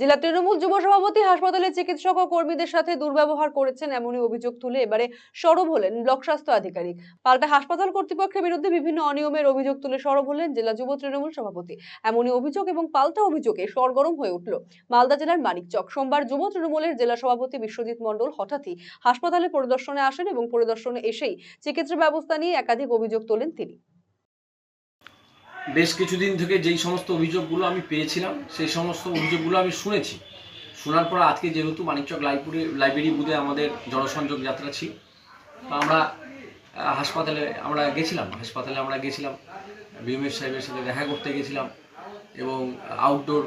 জেলা তৃণমূল যুব সভাপতি হাসপাতালে চিকিৎসক ও কর্মীদের সাথে দুর্ব্যবহার করেছেন এমনই অভিযোগ তুলে এবারে সরব হলেন ব্লক স্বাস্থ্য আধিকারিক। পাল্টা হাসপাতাল কর্তৃপক্ষের বিরুদ্ধে বিভিন্ন অনিয়মের অভিযোগ তুলে সরব হলেন জেলা যুব তৃণমূল সভাপতি। এমনই অভিযোগ এবং পাল্টা অভিযোগে সরগরম হয়ে উঠল মালদা জেলার মানিকচক। সোমবার যুব তৃণমূলের জেলা সভাপতি বিশ্বজিৎ মণ্ডল হঠাৎই হাসপাতালে পরিদর্শনে আসেন এবং পরিদর্শনে এসেই চিকিৎসা ব্যবস্থা নিয়ে একাধিক অভিযোগ তোলেন তিনি। বেশ কিছুদিন থেকে যেই সমস্ত অভিযোগগুলো আমি পেয়েছিলাম সেই সমস্ত অভিযোগগুলো আমি শুনেছি। শোনার পর আজকে যেহেতু মানিকচক লাইব্রেরি বুথে আমাদের জনসংযোগ যাত্রা ছিল, তো আমরা হাসপাতালে আমরা গেছিলাম বিএমএস সাহেবের সাথে দেখা করতে গেছিলাম এবং আউটডোর,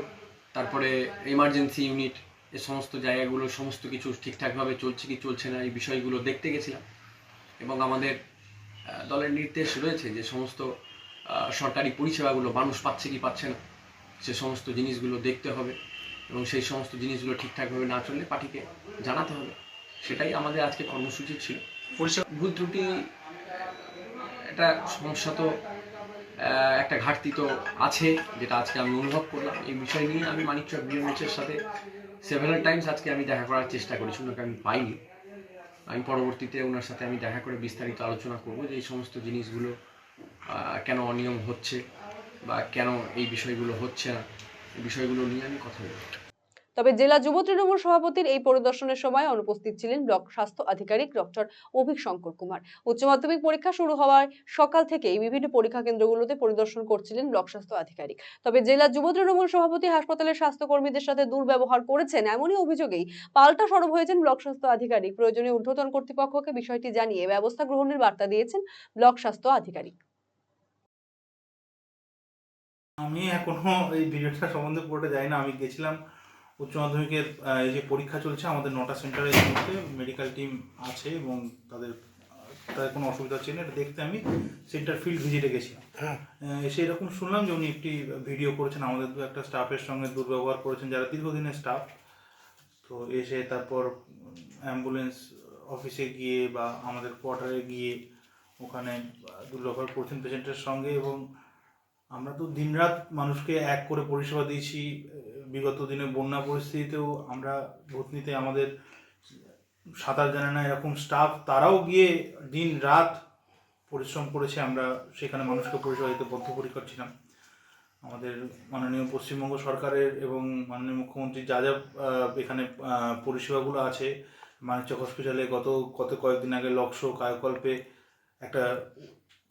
তারপরে এমার্জেন্সি ইউনিট, এই সমস্ত জায়গাগুলো সমস্ত কিছু ঠিকঠাকভাবে চলছে কি চলছে না এই বিষয়গুলো দেখতে গেছিলাম। এবং আমাদের দলের নির্দেশ রয়েছে যে সমস্ত সরকারি পরিষেবাগুলো মানুষ পাচ্ছে কি পাচ্ছে না সে সমস্ত জিনিসগুলো দেখতে হবে এবং সেই সমস্ত জিনিসগুলো ঠিকঠাকভাবে না চললে পার্টিকে জানাতে হবে। সেটাই আমাদের আজকে কর্মসূচি ছিল। পরিষেবা ভুল ত্রুটি একটা সমস্যা, তো একটা ঘাটতি তো আছে, যেটা আজকে আমি অনুভব করলাম। এই বিষয় নিয়ে আমি মানিকচক বিএমএইচের সাথে সেভারাল টাইমস আজকে আমি দেখা করার চেষ্টা করেছি, ওনাকে আমি পাইনি। আমি পরবর্তীতে ওনার সাথে আমি দেখা করে বিস্তারিত আলোচনা করব যে এই সমস্ত জিনিসগুলো কেন অনিয়ম হচ্ছে বা কেন এই বিষয়গুলো হচ্ছে না, এই বিষয়গুলো নিয়ে আমি কথা বলব। তবে জেলা যুব তৃণমূল সভাপতির এই পরিদর্শনের সময় অনুপস্থিত ছিলেন ব্লক স্বাস্থ্য আধিকারিক ডক্টর অভিক শঙ্কর কুমার। উচ্চ মাধ্যমিক পরীক্ষা শুরু হওয়ার সকাল থেকেই বিভিন্ন পরীক্ষা কেন্দ্রগুলোতে পরিদর্শন করছিলেন ব্লক স্বাস্থ্য আধিকারিক। তবে জেলা যুব তৃণমূল সভাপতি হাসপাতালের স্বাস্থ্যকর্মীদের সাথে দুর্ব্যবহার করেছেন এমনই অভিযোগেই পাল্টা সরব হয়েছেন ব্লক স্বাস্থ্য আধিকারিক। প্রয়োজনীয় ঊর্ধ্বতন কর্তৃপক্ষকে বিষয়টি জানিয়ে ব্যবস্থা গ্রহণের বার্তা দিয়েছেন ব্লক স্বাস্থ্য আধিকারিক। আমি এখনো এই ভিডিওটা সম্বন্ধে পুরোটা জানি না। আমি গেছিলাম উচ্চ মাধ্যমিকের এই যে পরীক্ষা চলছে আমাদের 9টা সেন্টারে এই মুহূর্তে মেডিকেল টিম আছে এবং তাদের কোনো অসুবিধা হচ্ছে না এটা দেখতে আমি সেন্টার ফিল্ড ভিজিটে গেছিলাম। এসে এরকম শুনলাম যে উনি একটি ভিডিও করেছেন, আমাদের একটা স্টাফের সঙ্গে দুর্ব্যবহার করেছেন যারা দীর্ঘদিনের স্টাফ। তো এসে তারপর অ্যাম্বুলেন্স অফিসে গিয়ে বা আমাদের কোয়ার্টারে গিয়ে ওখানে দুর্ব্যবহার করছেন পেশেন্টের সঙ্গে। এবং আমরা তো দিনরাত মানুষকে এক করে পরিষেবা দিয়েছি। বিগত দিনে বন্যা পরিস্থিতিতেও আমরা ভূতনিতে আমাদের সাঁতার জানে না এরকম স্টাফ, তারাও গিয়ে দিন রাত পরিশ্রম করেছে। আমরা সেখানে মানুষকে পরিষেবা দিতে বদ্ধপরিকর ছিলাম। আমাদের মাননীয় পশ্চিমবঙ্গ সরকারের এবং মাননীয় মুখ্যমন্ত্রী যা যা এখানে পরিষেবাগুলো আছে, মানিকচক হসপিটালে গত কয়েকদিন আগে লক্ষ্য কায়কল্পে একটা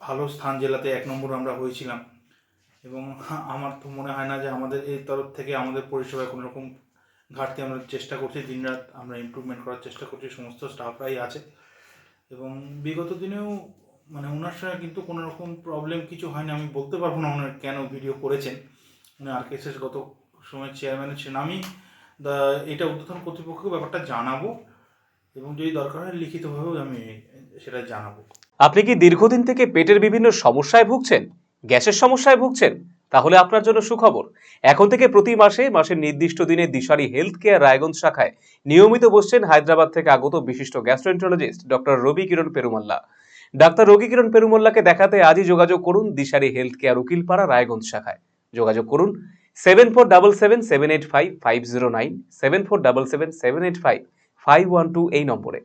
ভালো স্থান, জেলাতে 1 নম্বর আমরা হয়েছিলাম। এবং আমার তো মনে হয় না যে আমাদের এই তরফ থেকে আমাদের পরিষেবায় কোনো রকম ঘাটতি। আমরা চেষ্টা করছি, দিনরাত আমরা ইমপ্রুভমেন্ট করার চেষ্টা করছি, সমস্ত স্টাফরাই আছে। এবং বিগত দিনেও মানে ওনার সঙ্গে কিন্তু কোনো রকম প্রবলেম কিছু হয়নি। আমি বলতে পারবো না ওনার কেন ভিডিও করেছেন। উনি আরকেএসএস গত সময় চেয়ারম্যান ছিলেন। আমি এটা ঊর্ধ্বতন কর্তৃপক্ষকে ব্যাপারটা জানাবো এবং যদি দরকার হয় লিখিতভাবেও আমি সেটা জানাবো। আপনি কি দীর্ঘদিন থেকে পেটের বিভিন্ন সমস্যায় ভুগছেন, গ্যাসের সমস্যায় ভুগছেন? তাহলে আপনার জন্য সুখবর। এখন থেকে প্রতি মাসের নির্দিষ্ট দিনে দিশারি হেলথ কেয়ার রায়গঞ্জ শাখায় নিয়মিত বসছেন হায়দ্রাবাদ থেকে আগত বিশিষ্ট গ্যাস্ট্রোএন্টারোলজিস্ট ডক্টর রবি কিরণ পেরুমাল্লা। ডাক্তার রবি কিরণ পেরুমাল্লাকে দেখাতে আজই যোগাযোগ করুন দিশারি হেলথ কেয়ার উকিলপাড়া রায়গঞ্জ শাখায়। যোগাযোগ করুন 7477785509, 7477785512 এই নম্বরে।